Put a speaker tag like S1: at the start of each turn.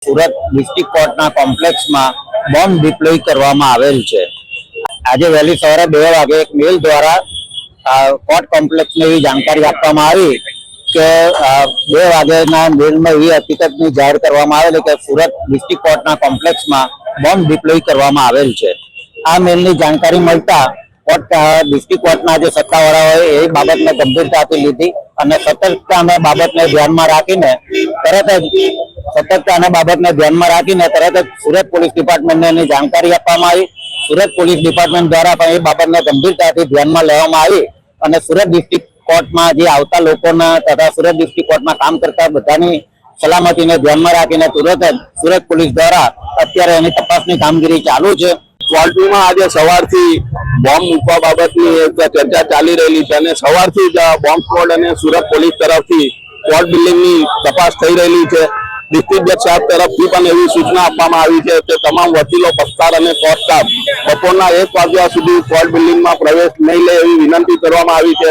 S1: Surat district કોર્ટના કોમ્પ્લેક્સમાં bomb deploy કરવામાં આવેલ છે। આજે વહેલી સવારે 2 વાગે એક મેલ દ્વારા કોર્ટ કોમ્પ્લેક્સને એવી જાણકારી આપવામાં આવી કે 2 વાગ્યાના મેલમાં એવી હકીકતની જાહેર કરવામાં આવેલી કે સુરત ડિસ્ટ્રિક્ટ કોર્ટના કોમ્પ્લેક્સમાં બોમ્બ ડિપ્લોય કરવામાં આવેલ છે। આ મેલની જાણકારી મળતા ડિસ્ટ્રિક્ટ કોર્ટના જે સત્તાવાળાઓએ એ બાબતને ગંભીરતાથી લીધી અને સતર્કતાને બાબતને ધ્યાનમાં રાખીને તરત જ સુરત પોલીસ ડિપાર્ટમેન્ટને એની જાણકારી આપવામાં આવી। સુરત પોલીસ ડિપાર્ટમેન્ટ દ્વારા પણ એ બાબતને ગંભીરતાથી ધ્યાનમાં લેવામાં આવી અને સુરત ડિસ્ટ્રિક્ટ કોર્ટમાં જે આવતા લોકોના તથા સુરત ડિસ્ટ્રિક્ટ કોર્ટમાં કામ કરતા બધાની સલામતીને ધ્યાનમાં રાખીને તુરંત જ સુરત પોલીસ દ્વારા અત્યારે એની તપાસની કામગીરી ચાલુ છે।
S2: ક્વોર્ટમાં આજે સવારથી બોમ્બ મૂકવા બાબતની ચર્ચા ચાલી રહેલી છે અને સવારથી જ બોમ્બ સ્ક્વોડ અને સુરત પોલીસ તરફથી કોર્ટ બિલ્ડિંગની તપાસ થઈ રહેલી છે। ડિસ્ટ્રિક્ટ જજ સાહેબ તરફથી પણ એવી સૂચના આપવામાં આવી છે કે તમામ વકીલો, પક્ષકાર અને કોર્ટ સ્ટાફ બપોરના 1 વાગ્યા સુધી કોર્ટ બિલ્ડિંગમાં પ્રવેશ નહીં લે એવી વિનંતી કરવામાં આવી છે।